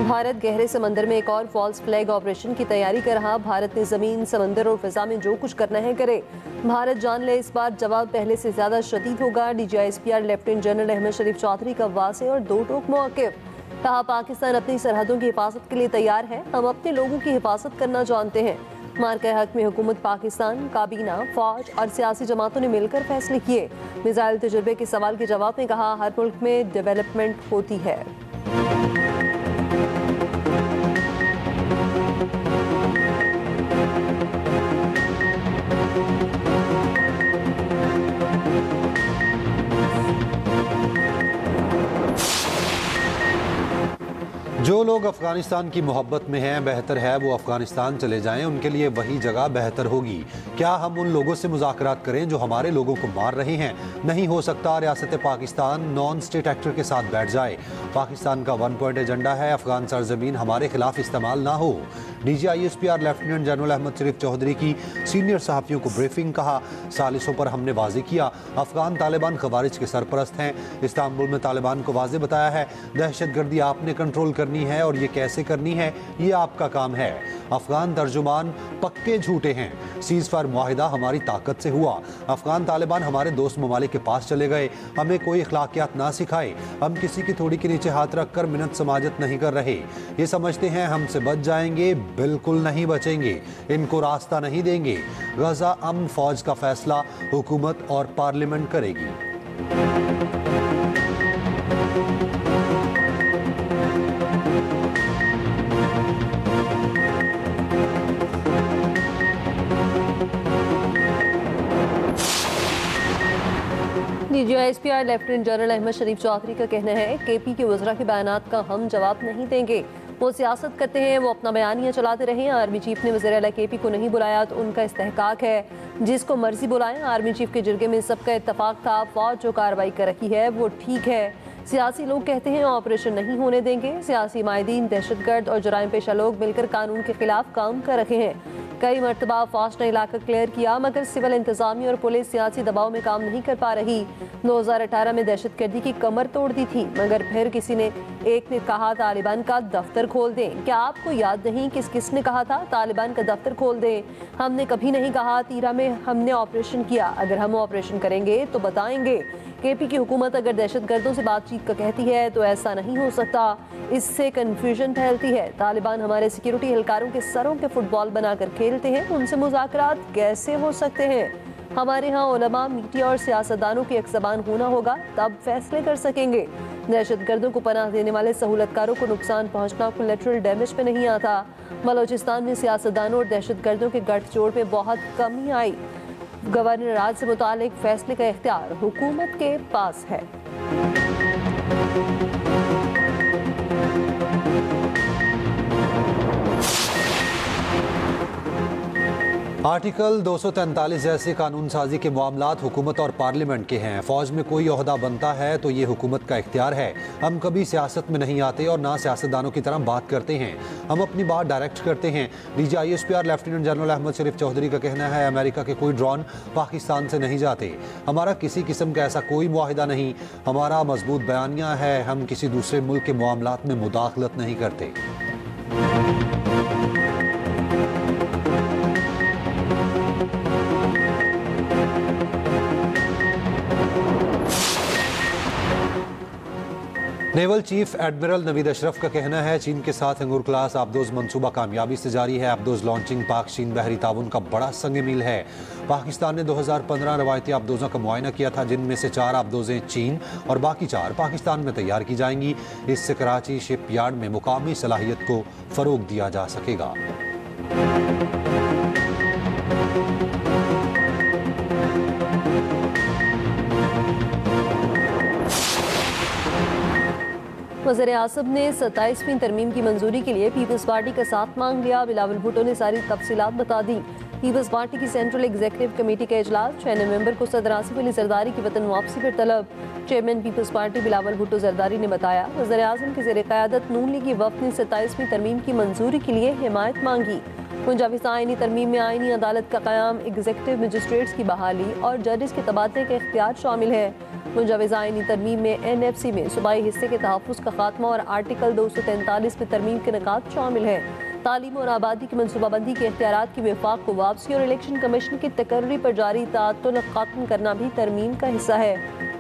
भारत गहरे समंदर में एक और फॉल्स फ्लैग ऑपरेशन की तैयारी कर रहा। भारत ने जमीन, समंदर और फिजा में जो कुछ करना है करे। भारत जान ले, इस बार जवाब पहले से ज्यादा शदीद होगा। DGISPR लेफ्टिनेंट जनरल अहमद शरीफ चौधरी का वाज़ेह और दो टोक मौक़िफ़। कहा, पाकिस्तान अपनी सरहदों की हिफाजत के लिए तैयार है। हम अपने लोगों की हिफाजत करना जानते हैं। मार्का हक में हुकूमत पाकिस्तान, काबीना, फौज और सियासी जमातों ने मिलकर फैसले किए। मिसाइल तजुर्बे के सवाल के जवाब में कहा, हर मुल्क में डेवलपमेंट होती है। जो लोग अफगानिस्तान की मोहब्बत में हैं, बेहतर है वो अफगानिस्तान चले जाएं, उनके लिए वही जगह बेहतर होगी। क्या हम उन लोगों से मुज़ाकरात करें जो हमारे लोगों को मार रहे हैं? नहीं हो सकता। रियासत पाकिस्तान नॉन स्टेट एक्टर के साथ बैठ जाए। पाकिस्तान का 1 पॉइंट एजेंडा है, अफगान सरजमीन हमारे खिलाफ इस्तेमाल ना हो। DGISPR लेफ्टिनेंट जनरल अहमद शरीफ चौधरी की सीनियर सहाफ़ियों को ब्रीफिंग। कहा, सालिसों पर हमने वाज़े किया, अफगान तालिबान खवारिज के सरपरस्त हैं। इस्तांबुल में तालिबान को वाज़े बताया है, दहशतगर्दी आपने कंट्रोल करनी है और ये कैसे करनी है ये आपका काम है। अफगान तर्जुमान पक्के झूठे हैं। सीज़ फायर मुआहिदा हमारी ताकत से हुआ। अफगान तालिबान हमारे दोस्त ममालिक के पास चले गए। हमें कोई अखलाकियात ना सिखाए। हम किसी की थोड़ी के नीचे हाथ रख कर मिन्नत समाजत नहीं कर रहे। ये समझते हैं हमसे बच जाएंगे, बिल्कुल नहीं बचेंगे। इनको रास्ता नहीं देंगे। गजा अमन फौज का फैसला हुकूमत और पार्लियामेंट करेगी। DGISPR लेफ्टिनेंट जनरल अहमद शरीफ चौधरी का कहना है, KP के वज़रा के बयानात का हम जवाब नहीं देंगे। वो सियासत करते हैं, वो अपना बयानिया चलाते रहे। आर्मी चीफ ने वज़ीर आला KP को नहीं बुलाया तो उनका इस्तेहकाक है। जिसको मर्जी बुलाएं। आर्मी चीफ के जिरगे में सबका इत्तफाक था। फौज जो कार्रवाई कर रही है वो ठीक है। सियासी लोग कहते हैं ऑपरेशन नहीं होने देंगे। सियासी माहिदीन, दहशतगर्द और जराइम पेशा लोग मिलकर कानून के खिलाफ काम कर रहे हैं। कई मरतबा फौज ने इलाका क्लियर किया, मगर सिविल इंतजामिया और पुलिस सियासी दबाव में काम नहीं कर पा रही। 2018 में दहशतगर्दी की कमर तोड़ दी थी, मगर फिर किसी ने कहा तालिबान का दफ्तर खोल दें। क्या आपको याद नहीं किसने कहा था तालिबान का दफ्तर खोल दें? हमने कभी नहीं कहा तीरा में हमने ऑपरेशन किया। अगर हम ऑपरेशन करेंगे तो बताएंगे। KP की हुकूमत अगर दहशतगर्दों से बातचीत का कहती है तो ऐसा नहीं हो सकता। इससे कन्फ्यूजन फैलती है। तालिबान हमारे सिक्योरिटी एहलकारों के सरों के फुटबॉल बनाकर खेलते हैं, उनसे मुज़ाकरात कैसे हो सकते हैं? हमारे यहाँ उलमा, मीडिया और सियासतदानों की एक ज़बान होना होगा, तब फैसले कर सकेंगे। दहशतगर्दों को पनाह देने वाले सहूलतकारों को नुकसान पहुँचना कोलैटरल डैमेज पे नहीं आता। बलोचिस्तान में सियासतदानों और दहशतगर्दों के गठजोड़ में बहुत कमी आई। गवर्नर राज से मुतालिक फैसले का इख्तियार हुकूमत के पास है। आर्टिकल 243 जैसे कानून साजी के मामलात हुकूमत और पार्लियामेंट के हैं। फौज में कोई ओहदा बनता है तो ये हुकूमत का इख्तियार है। हम कभी सियासत में नहीं आते और ना सियासतदानों की तरह बात करते हैं। हम अपनी बात डायरेक्ट करते हैं। DGISPR लेफ्टिनेंट जनरल अहमद शरीफ चौधरी का कहना है, अमेरिका के कोई ड्रोन पाकिस्तान से नहीं जाते। हमारा किसी किस्म का ऐसा कोई मुआहिदा नहीं। हमारा मजबूत बयानिया है, हम किसी दूसरे मुल्क के मामलात में मुदाखलत नहीं करते। Naval chief admiral Naveed Ashraf का कहना है, चीन के साथ अंगूर क्लास आबदोज मंसूबा कामयाबी से जारी है। आबदोज लॉन्चिंग पाक चीन बहरी ताउन का बड़ा संग मील है। पाकिस्तान ने 2015 रवायती आबदोजों का मुआयना किया था, जिनमें से 4 आबदोजें चीन और बाकी 4 पाकिस्तान में तैयार की जाएंगी। इससे कराची शिप यार्ड में मुकामी सलाहियत को फरोग दिया जा सकेगा। वज़ीर-ए-आज़म ने 27वीं तरमीम की मंजूरी के लिए पीपल्स पार्टी का साथ मांग लिया। बिलावल भुट्टो ने सारी तफसीलात बता दी। पीपल्स पार्टी की सेंट्रल एग्जीक्यूटिव कमेटी का इजलास, 6 नवंबर को सदर आसिफ अली जरदारी की वतन वापसी पर तलब। Chairman people's party Bilawal Bhutto Zardari ने बताया, वज़ीर-ए-आज़म के ज़ेर क़यादत नून लीगी वफ़द ने 27वीं तरमीम की मंजूरी के लिए हिमायत मांगी। मुंजाविज़ आइनी तरमीम में आइनी अदालत का क़याम, एग्जीक्यूटिव मजिस्ट्रेट्स की बहाली और जजेस के तबादले का इख्तियार शामिल है। मुजवज़ा आईनी तरमीम में NFC में सूबाई हिस्से के तहफ़्फ़ुज़ का खात्मा और आर्टिकल 243 में तरमीम के निकात शामिल है। तालीम और आबादी की मनसूबाबंदी के इख्तियारात की वफाक को वापसी और इलेक्शन कमीशन की तकर्री पर जारी ताअत्तुल खत्म करना भी तरमीम का हिस्सा है।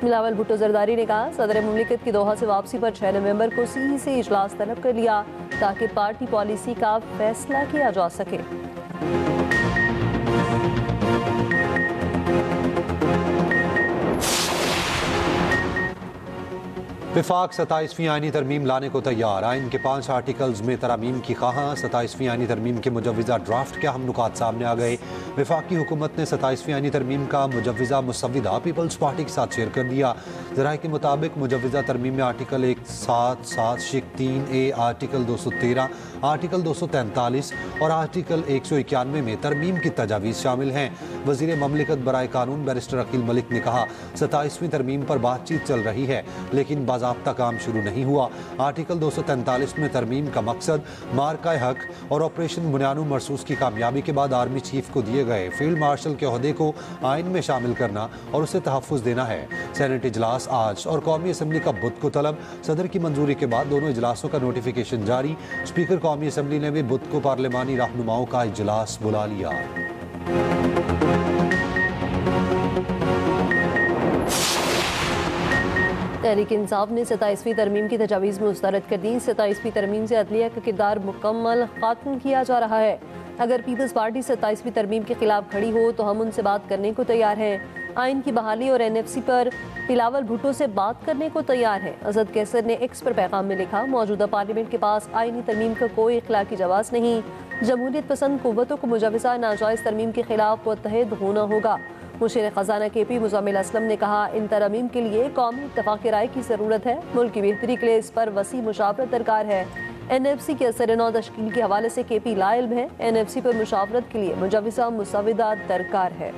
बिलावल भुट्टो जरदारी ने कहा, सदर मुमलिकत की दोहा से वापसी पर 6 नवंबर को CEC इजलास तलब कर लिया ताकि पार्टी पॉलिसी का फैसला किया जा सके। विफाक 27वीं आईनी तरमीम लाने को तैयार। आइन के 5 आर्टिकल्स में तरामीम की खां। 27वीं आईनी तरमीम के मुजवज़ा ड्राफ्ट के अहम नुकात सामने आ गए। विफाकी हुकूमत ने 27वीं आईनी तरमीम का मुजवज़ा मुसविदा पीपल्स पार्टी के साथ शेयर कर दिया। ज़राए के मुताबिक मुजवज़ा तरमीम में आर्टिकल 177(3)(a), आर्टिकल 213, आर्टिकल 243 और आर्टिकल 191 में तरमीम की तजावीज़ शामिल हैं। वज़ीर ममलिकत बराए कानून बैरिस्टर अकील मलिक ने कहा, 27वीं तरमीम पर बातचीत चल रही है लेकिन बाज़ाब्ता काम शुरू नहीं हुआ। आर्टिकल 243 में तरमीम का मकसद मार्का हक और ऑपरेशन बुनियानु मरसूस की कामयाबी के बाद आर्मी चीफ को दिए गए फील्ड मार्शल के ओहदे को आइन में शामिल करना और उसे तहफ़्फ़ुज़ देना है। सेनेट इजलास आज और कौमी असम्बली का बुध को तलब। सदर की मंजूरी के बाद दोनों इजलासों का नोटिफिकेशन जारी। स्पीकर कौमी असम्बली ने भी बुध को पार्लिमानी रहनुमाओं का इजलास बुला लिया। तहरीक इंसाफ ने 27वीं तरमीम की तजावीज़ मुस्तरद कर दी। 27वीं तरमीम से अदलिया का किरदार मुकम्मल ख़त्म किया जा रहा है। अगर पीपल्स पार्टी 27वीं तरमीम के खिलाफ खड़ी हो तो हम उनसे बात करने को तैयार हैं। आइन की बहाली और NFC पर बिलावल भुट्टो से बात करने को तैयार है। असद कैसर ने एक्स पर पैगाम में लिखा, मौजूदा पार्लियामेंट के पास आइनी तरमीम का कोई इखलाकी जवाब नहीं। जमहूरियत पसंद कुव्वतों को मुजवज़ा नाजायज़ तरमीम के खिलाफ मुत्तहिद होना होगा। मुशीर खजाना KP मुज़म्मिल असलम ने कहा, इन तरमीम के लिए कौमी इत्तफ़ाक़ राय की ज़रूरत है। मुल्क की बेहतरी के लिए इस पर वसी मुशावरत दरकार है। NFC के असर-ए-नौ तश्कील के हवाले से KP लाइल्म है। NFC पर मुशावरत के लिए मुजवज़ा मुसविदा दरकार है।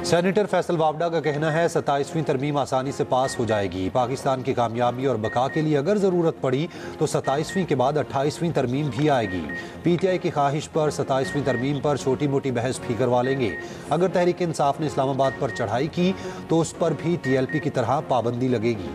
सेनेटर फैसल वावडा का कहना है 27वीं तरमीम आसानी से पास हो जाएगी। पाकिस्तान की कामयाबी और बका के लिए अगर ज़रूरत पड़ी तो 27वीं के बाद 28वीं तरमीम भी आएगी। PTI की ख्वाहिश पर 27वीं तरमीम पर छोटी मोटी बहस भी करवा लेंगे। अगर तहरीक इंसाफ ने इस्लामाबाद पर चढ़ाई की तो उस पर भी TLP की तरह पाबंदी लगेगी।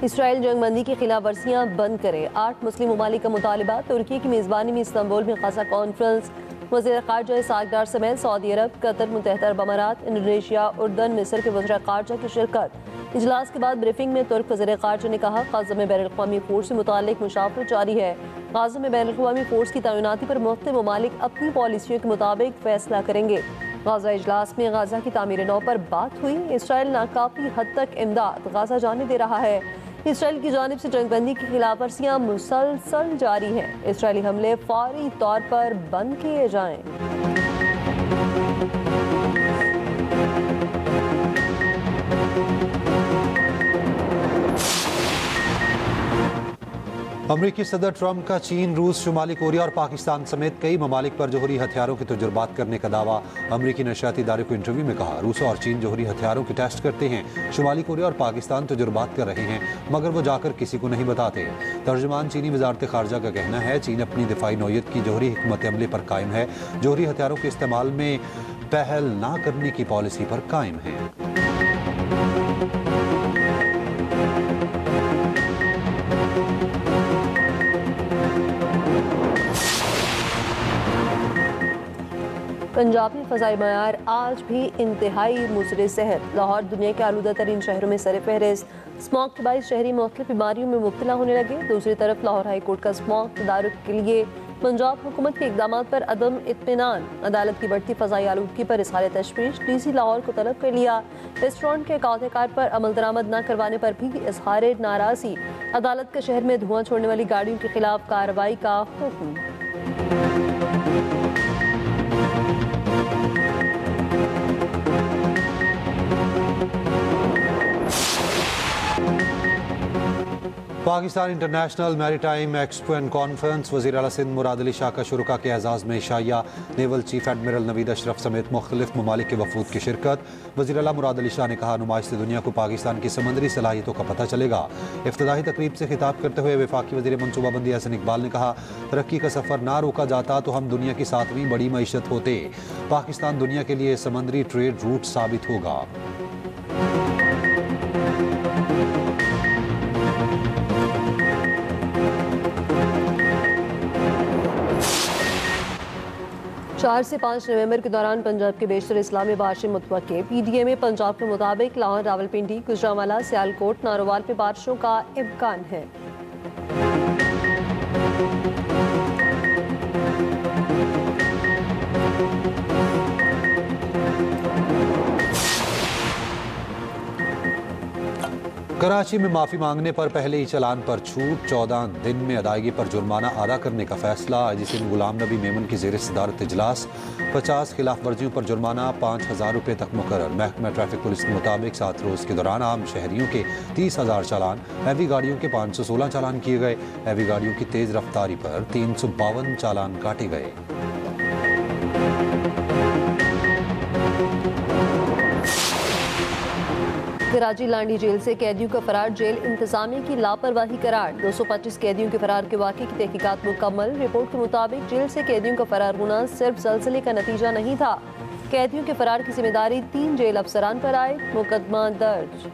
इसराइल जंगबंदी की खिलाफ वर्जियाँ बंद करे। 8 मुस्लिम ममालिक का मुतालबा। तुर्की की मेज़बानी में इस्तांबुल में खासा कॉन्फ्रेंस। वज़ीर ख़ारजा सागदार समेत सऊदी अरब, कतर, मुत्तहिदा अरब अमारात, इंडोनेशिया, उर्दन, मिस्र के वज़ीर ख़ारजा की शिरकत। इजलास के बाद ब्रीफिंग में तुर्क वज़ीर ख़ारजा ने कहा, गाज़ा में बैनुल-अक़वामी फ़ोर्स से मुताल्लिक़ मुशावरत जारी है। गाज़ा में बैनुल-अक़वामी फ़ोर्स की तैनाती पर मुख्तलिफ़ ममालिक अपनी पॉलिसियों के मुताबिक फ़ैसला करेंगे। गाज़ा इजलास में गाज़ा की तामीर नौ पर बात हुई। इसराइल नाकाफ़ी हद तक इमदाद गाज़ा जाने दे रहा है। इसराइल की जानिब से जंगबंदी की खिलाफ वर्जियाँ मुसलसल जारी हैं। इसराइली हमले फौरी तौर पर बंद किए जाएं। अमरीकी सदर ट्रंप का चीन, रूस, शुमाली कोरिया और पाकिस्तान समेत कई ममालिक पर जोहरी हथियारों के तजुर्बात करने का दावा। अमरीकी नशरियाती इदारे को इंटरव्यू में कहा, रूस और चीन जोहरी हथियारों के टेस्ट करते हैं। शुमाली कोरिया और पाकिस्तान तजुर्बात कर रहे हैं मगर वो जाकर किसी को नहीं बताते। तर्जुमान चीनी वजारत खारजा का कहना है, चीन अपनी दिफाई नौयत की जोहरी हिकमत अमली पर कायम है। जोहरी हथियारों के इस्तेमाल में पहल ना करने की पॉलिसी पर कायम है। पंजाब में फ़ज़ाई मयार आज भी इंतहाई मुज़र सेहत। लाहौर दुनिया के आलूदा तरीन शहरों में सर फहरिस्त। स्मॉग के बाइस शहरी मुख्तलिफ बीमारियों में मुब्तला होने लगे। दूसरी तरफ लाहौर हाई कोर्ट का स्मॉग तदारुक के लिए पंजाब हुकूमत के इक़दाम पर अदम इत्मीनान। अदालत की बढ़ती फ़ज़ाई आलूदगी पर इज़हार तशवीश। DC लाहौर को तलब कर लिया। रेस्टोरेंट के कारोबार पर अमल दरामद न करवाने पर भी इज़हार नाराज़गी। अदालत का शहर में धुआं छोड़ने वाली गाड़ियों के खिलाफ कार्रवाई का हुक्म। Pakistan international maritime expo and conference वज़ीर आला सिंध मुराद अली शाह का शुरुका के एजाज़ में इशाया। Naval chief admiral Naveed Ashraf समेत मुख्तलिफ ममालिक के वफूद की शिरकत। वज़ीर आला मुराद अली शाह ने कहा, नुमाइश से दुनिया को पाकिस्तान की समंदरी सलाहियतों का पता चलेगा। इफ्तिताही तकरीब से खिताब करते हुए वफाकी वज़ीर मनसूबाबंदी हसन इकबाल ने कहा, तरक्की का सफ़र ना रोका जाता तो हम दुनिया की 7वीं बड़ी मईशत होते। पाकिस्तान दुनिया के लिए समंदरी ट्रेड रूट साबित होगा। चार से 5 नवंबर के दौरान पंजाब के बेशतर इस्लामी बारिशें मुतवक्के। पीडीए में पंजाब के मुताबिक लाहौर, रावलपिंडी, गुजरांवाला, सियालकोट, नारोवाल पे बारिशों का इम्कान है। कराची में माफ़ी मांगने पर पहले ही चालान पर छूट। 14 दिन में अदायगी पर जुर्माना अदा करने का फैसला। IGC में गुलाम नबी मेमन की ज़ेर सदारत इजलास। 50 खिलाफ वर्जियों पर जुर्माना 5000 रुपये तक मुकर्रर। महकमा ट्रैफिक पुलिस के मुताबिक 7 रोज़ के दौरान आम शहरियों के 30,000 चालान, हैवी गाड़ियों के 516 चालान किए गए। हैवी गाड़ियों की तेज़ रफ्तारी पर 352 चालान काटे गए। कराची लांडी जेल से कैदियों का फरार जेल इंतजामिया की लापरवाही करार। 225 कैदियों के फरार के वाक़े की तहकीकात मुकम्मल। रिपोर्ट के मुताबिक जेल से कैदियों का फरार होना सिर्फ ज़लज़ले का नतीजा नहीं था। कैदियों के फरार की जिम्मेदारी 3 जेल अफसरान पर आए। मुकदमा दर्ज।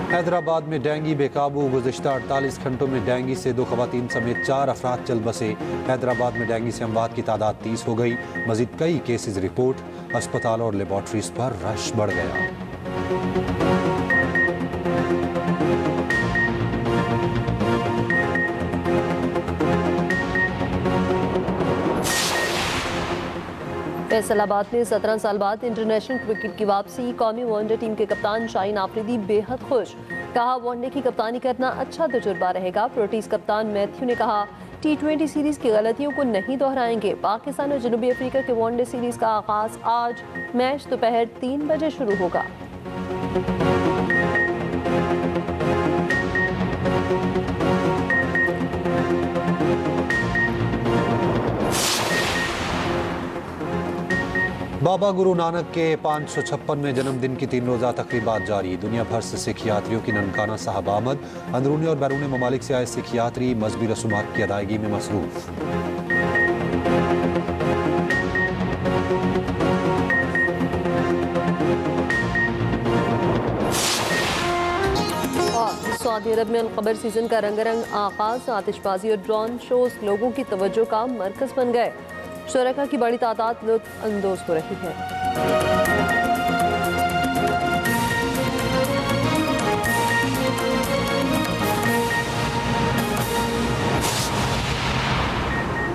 हैदराबाद में डेंगी बेकाबू। गुज़िश्ता 48 घंटों में डेंगी से 2 ख़वातीन समेत 4 अफराद चल बसे। हैदराबाद में डेंगी से अमवात की तादाद 30 हो गई। मज़ीद कई केसेस रिपोर्ट। अस्पताल और लेबॉर्ट्रीज पर रश बढ़ गया। फैसलाबाद में 17 साल बाद इंटरनेशनल क्रिकेट की वापसी। कौमी वनडे टीम के कप्तान शाहीन आफरीदी बेहद खुश। कहा, वनडे की कप्तानी करना अच्छा तजुर्बा रहेगा। प्रोटीज कप्तान मैथ्यू ने कहा, T20 सीरीज की गलतियों को नहीं दोहराएंगे। पाकिस्तान और जनूबी अफ्रीका के वनडे सीरीज का आगाज आज। मैच दोपहर 3 बजे शुरू होगा। बाबा गुरु नानक के 556वें जन्मदिन की 3 रोज़ा तकरीबात जारी। दुनिया भर से सिख यात्रियों की ननकाना साहब आमद। अंदरूनी और बैरूनी ममालिक से आए सिख यात्री मजहबी रसूमात की अदायगी में मसरूफ। सऊदी अरब में अलखबर सीजन का रंगारंग आगाज। आतिशबाजी और ड्रोन शोज लोगों की तवज्जो का मरकज बन गए। शुरका की बड़ी तादाद लुत्फ अंदोज हो रही है।